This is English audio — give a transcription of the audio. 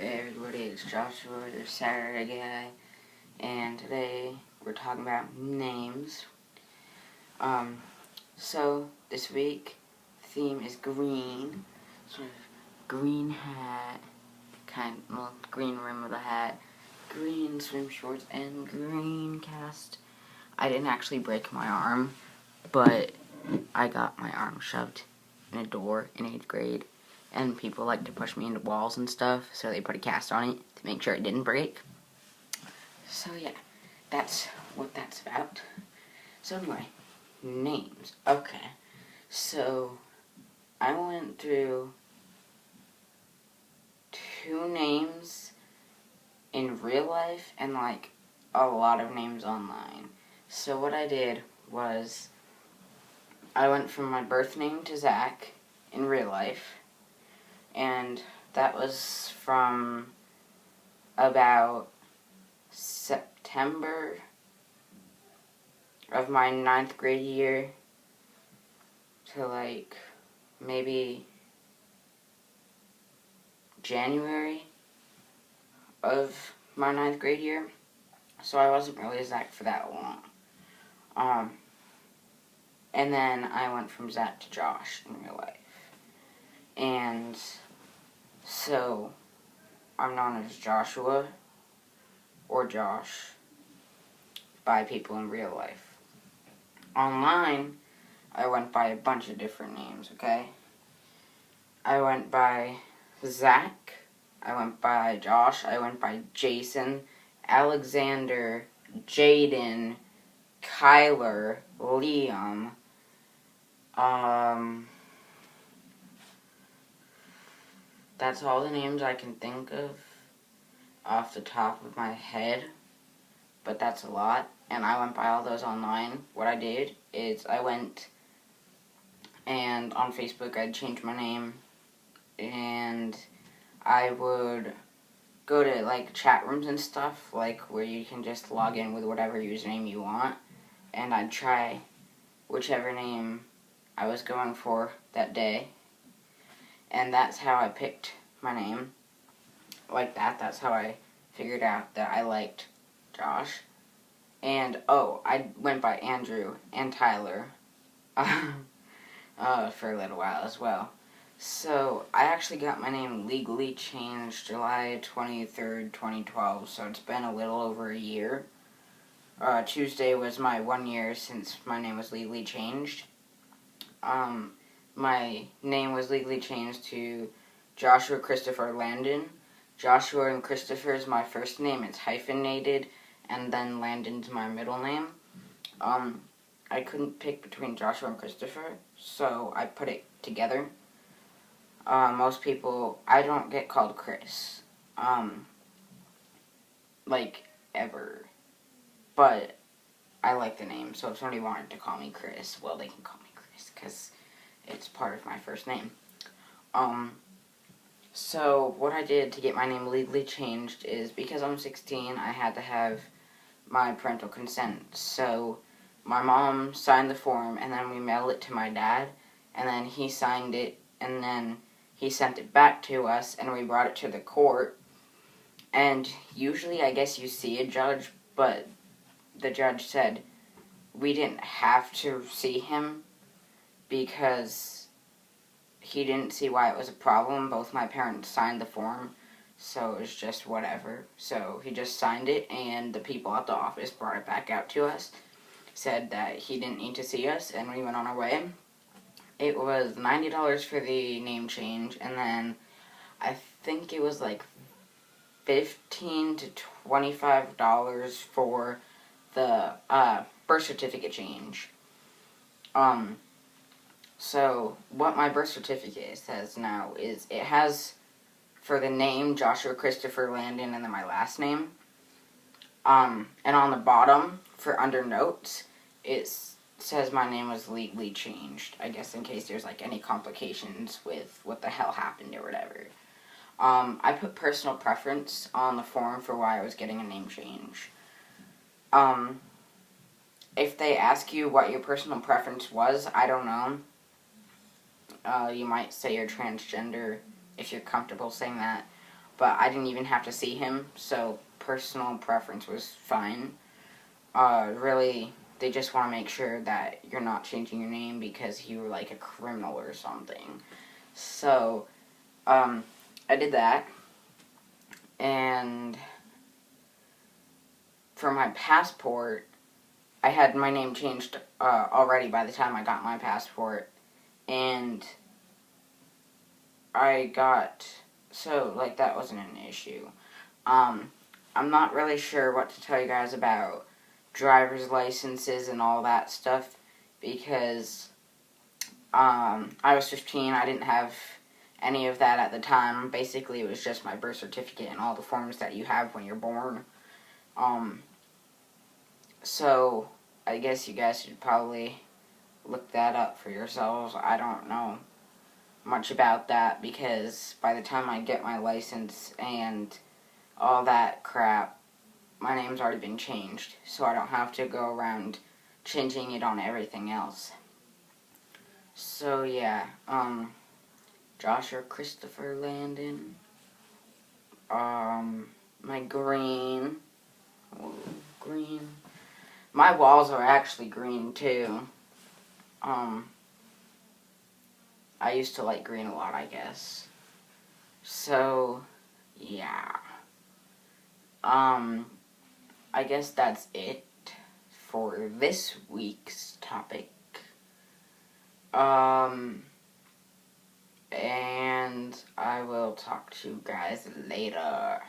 Hey everybody, it's Joshua, your Saturday guy, and today we're talking about names. So this week, theme is green, sort of green hat, green rim of the hat, green swim shorts, and green cast. I didn't actually break my arm, but I got my arm shoved in a door in 8th grade. And people like to push me into walls and stuff, so they put a cast on it to make sure it didn't break. So yeah, that's what that's about. So anyway, names. Okay, so I went through 2 names in real life and like a lot of names online. So what I did was I went from my birth name to Zach in real life. And that was from about September of my 9th grade year to like maybe January of my 9th grade year. So I wasn't really a Zach for that long. And then I went from Zach to Josh in real life. And so I'm known as Joshua or Josh by people in real life. Online, I went by a bunch of different names, okay? I went by Zach, I went by Josh, I went by Jason, Alexander, Jaden, Kyler, Liam, that's all the names I can think of off the top of my head, but that's a lot, and I went by all those online. What I did is I went and on Facebook I'd change my name, and I would go to like chat rooms and stuff, like where you can just log in with whatever username you want, and I'd try whichever name I was going for that day, and that's how I picked my name. Like that's how I figured out that I liked Josh. And I went by Andrew and Tyler for a little while as well. So I actually got my name legally changed July 23rd, 2012, so it's been a little over a year. Tuesday was my 1 year since my name was legally changed. My name was legally changed to Joshua Christopher Landon. Joshua and Christopher is my first name. It's hyphenated, and then Landon's my middle name. I couldn't pick between Joshua and Christopher, so I put it together. Most people, I don't get called Chris, like, ever, but I like the name, so if somebody wanted to call me Chris, well, they can call me Chris, because it's part of my first name. So what I did to get my name legally changed is because I'm 16, I had to have my parental consent. So my mom signed the form, and then we mailed it to my dad, and then he signed it, and then he sent it back to us, and we brought it to the court. And usually, I guess you see a judge, but the judge said we didn't have to see him because he didn't see why it was a problem. Both my parents signed the form, so it was just whatever. So he just signed it, and the people at the office brought it back out to us, said that he didn't need to see us, and we went on our way. It was $90 for the name change, and then I think it was like $15 to $25 for the birth certificate change. So what my birth certificate says now is it has for the name Joshua Christopher Landon and then my last name. And on the bottom for under notes it says my name was legally changed. I guess in case there's like any complications with what the hell happened or whatever. I put personal preference on the form for why I was getting a name change. If they ask you what your personal preference was, I don't know. You might say you're transgender if you're comfortable saying that. but I didn't even have to see him, so personal preference was fine. Really, they just want to make sure that you're not changing your name because you were like a criminal or something. So, I did that, and for my passport, I had my name changed already by the time I got my passport, and that wasn't an issue. I'm not really sure what to tell you guys about driver's licenses and all that stuff because I was 15. I didn't have any of that at the time. Basically, it was just my birth certificate and all the forms that you have when you're born. So I guess you guys should probably look that up for yourselves. I don't know much about that because by the time I get my license and all that crap, my name's already been changed, so I don't have to go around changing it on everything else. So yeah, Joshua Christopher Landon, my green, my walls are actually green too. I used to like green a lot, I guess. So, yeah. I guess that's it for this week's topic. And I will talk to you guys later.